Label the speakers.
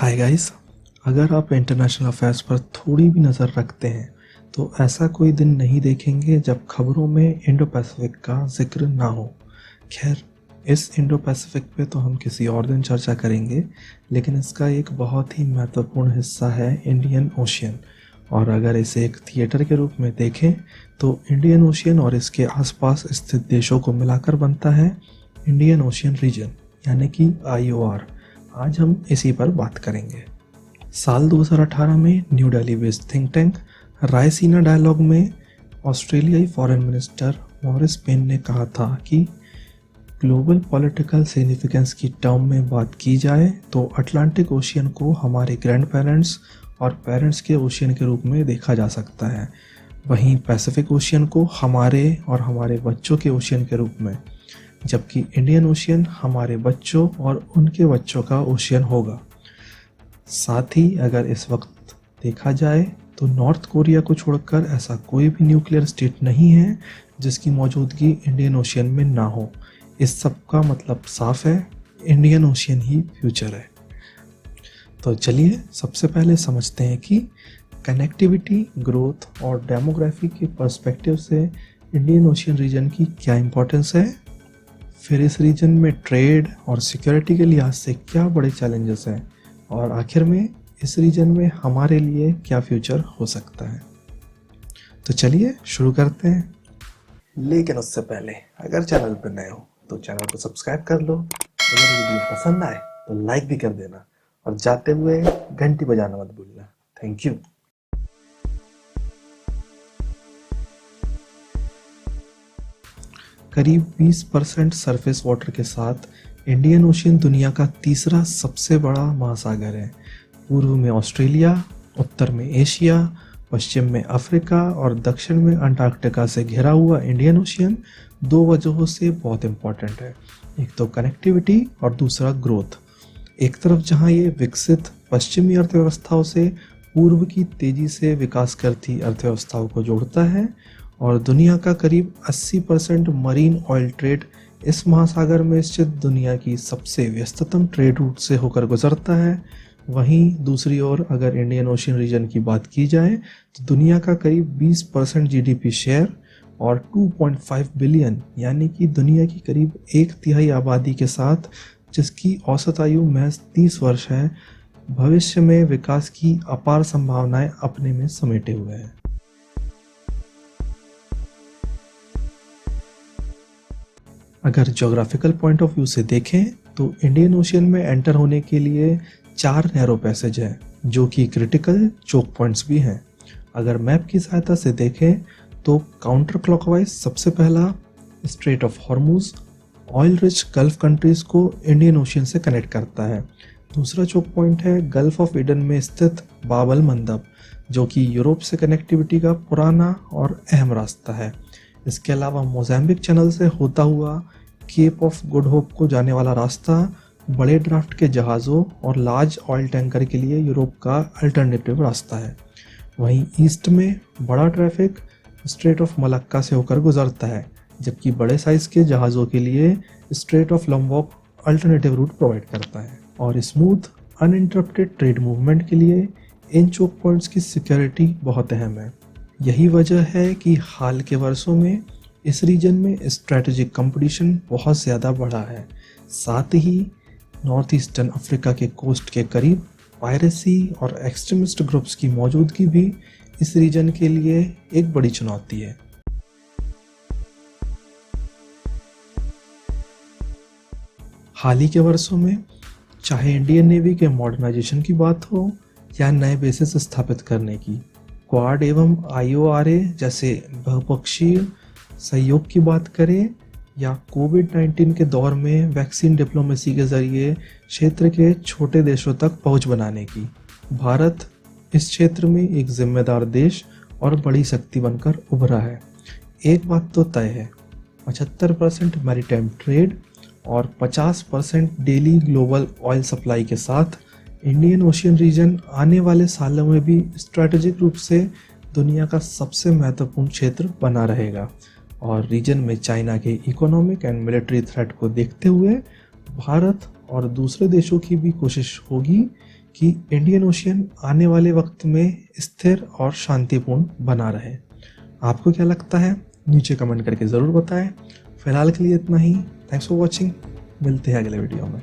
Speaker 1: Hi guys. अगर आप international affairs पर थोड़ी भी नज़र रखते हैं तो ऐसा कोई दिन नहीं देखेंगे जब खबरों में इंडो पैसिफिक का जिक्र ना हो। खैर, इस इंडो पैसिफिक पे तो हम किसी और दिन चर्चा करेंगे, लेकिन इसका एक बहुत ही महत्वपूर्ण हिस्सा है इंडियन ओशियन। और अगर इसे एक थिएटर के रूप में देखें तो इंडियन ओशियन और इसके आसपास स्थित देशों को मिलाकर बनता है इंडियन ओशियन रीजन, यानी कि IOR। आज हम इसी पर बात करेंगे। साल 2018 में new Delhi based think tank Raisina dialogue में ऑस्ट्रेलियाई फॉरेन मिनिस्टर मॉरिस पेन ने कहा था कि ग्लोबल पॉलिटिकल सिग्निफिकेंस की टर्म में बात की जाए तो अटलांटिक ओशियन को हमारे ग्रैंड पेरेंट्स और पेरेंट्स के ओशियन के रूप में देखा जा सकता है, वहीं पैसिफिक ओशियन को हमारे और हमारे बच्चों के ओशियन के रूप में, जबकि इंडियन ओशियन हमारे बच्चों और उनके बच्चों का ओशियन होगा। साथ ही अगर इस वक्त देखा जाए तो नॉर्थ कोरिया को छोड़कर ऐसा कोई भी न्यूक्लियर स्टेट नहीं है जिसकी मौजूदगी इंडियन ओशियन में ना हो। इस सब का मतलब साफ है, इंडियन ओशियन ही फ्यूचर है। तो चलिए सबसे पहले समझते हैं कि कनेक्टिविटी, ग्रोथ और डेमोग्राफी के पर्सपेक्टिव से इंडियन ओशियन रीजन की क्या इंपॉर्टेंस है, फिर इस रीजन में ट्रेड और सिक्योरिटी के लिहाज से क्या बड़े चैलेंजेस हैं, और आखिर में इस रीजन में हमारे लिए क्या फ्यूचर हो सकता है। तो चलिए शुरू करते हैं। लेकिन उससे पहले अगर चैनल पर नए हो तो चैनल को सब्सक्राइब कर लो, अगर वीडियो पसंद आए तो लाइक भी कर देना, और जाते हुए घंटी बजाना मत भूलना। Thank you. करीब 20% सरफेस वाटर के साथ इंडियन ओशियन दुनिया का तीसरा सबसे बड़ा महासागर है। पूर्व में ऑस्ट्रेलिया, उत्तर में एशिया, पश्चिम में अफ्रीका और दक्षिण में अंटार्कटिका से घिरा हुआ इंडियन ओशियन दो वजहों से बहुत इम्पोर्टेंट है। एक तो कनेक्टिविटी और दूसरा ग्रोथ। एक तरफ जहां ये विकसित पश्चिमी अर्थव्यवस्थाओं से पूर्व की तेजी से विकास करती अर्थव्यवस्थाओं को जोड़ता है, और दुनिया का करीब 80% मरीन ऑयल ट्रेड इस महासागर में स्थित दुनिया की सबसे व्यस्ततम ट्रेड रूट से होकर गुजरता है। वहीं दूसरी ओर अगर इंडियन ओशियन रीजन की बात की जाए तो दुनिया का करीब 20% GDP शेयर और 2.5 बिलियन यानी कि दुनिया की करीब 1/3 आबादी के साथ, जिसकी औसत आयु महज 30 वर्ष है, भविष्य में विकास की अपार संभावनाएं अपने में समेटे हुए हैं। अगर ज्योग्राफिकल पॉइंट ऑफ व्यू से देखें तो इंडियन ओशियन में एंटर होने के लिए 4 नैरो पैसेज हैं, जो कि क्रिटिकल चोक पॉइंट्स भी हैं। अगर मैप की सहायता से देखें तो काउंटर क्लॉकवाइज सबसे पहला straight of Hormuz oil rich gulf countries को इंडियन ओशियन से कनेक्ट करता है। दूसरा चोक पॉइंट है गल्फ ऑफ ईडन में स्थित बाब अल मंदब, जो कि यूरोप से कनेक्टिविटी का पुराना और अहम रास्ता है। इसके अलावा मोज़ैम्बिक चैनल से होता हुआ केप ऑफ गुड होप को जाने वाला रास्ता बड़े ड्राफ्ट के जहाज़ों और लार्ज ऑयल टैंकर के लिए यूरोप का अल्टरनेटिव रास्ता है। वहीं ईस्ट में बड़ा ट्रैफिक स्ट्रेट ऑफ मलक्का से होकर गुजरता है, जबकि बड़े साइज के जहाज़ों के लिए strait of Lombok alternative route provide करता है। और स्मूथ अनइंटरप्टेड ट्रेड मूवमेंट के लिए इन चोक पॉइंट्स की सिक्योरिटी बहुत अहम है। यही वजह है कि हाल के वर्षों में इस रीजन में स्ट्रैटेजिक कंपटीशन बहुत ज़्यादा बढ़ा है। साथ ही नॉर्थ ईस्टर्न अफ्रीका के कोस्ट के करीब पायरेसी और एक्सट्रीमिस्ट ग्रुप्स की मौजूदगी भी इस रीजन के लिए एक बड़ी चुनौती है। हाल ही के वर्षों में चाहे इंडियन नेवी के मॉडर्नाइजेशन की बात हो या नए बेसिस स्थापित करने की, क्वाड एवं IORA जैसे बहुपक्षीय सहयोग की बात करें, या कोविड-19 के दौर में वैक्सीन डिप्लोमेसी के जरिए क्षेत्र के छोटे देशों तक पहुंच बनाने की, भारत इस क्षेत्र में एक जिम्मेदार देश और बड़ी शक्ति बनकर उभरा है। एक बात तो तय है, 75% मैरीटाइम ट्रेड और 50% डेली ग्लोबल ऑयल सप्लाई के साथ इंडियन ओशियन रीजन आने वाले सालों में भी स्ट्रैटेजिक रूप से दुनिया का सबसे महत्वपूर्ण क्षेत्र बना रहेगा। और रीजन में चाइना के इकोनॉमिक एंड मिलिट्री थ्रेट को देखते हुए भारत और दूसरे देशों की भी कोशिश होगी कि इंडियन ओशियन आने वाले वक्त में स्थिर और शांतिपूर्ण बना रहे। आपको क्या लगता है नीचे कमेंट करके ज़रूर बताएं। फिलहाल के लिए इतना ही। Thanks for watching. मिलते हैं अगले वीडियो में।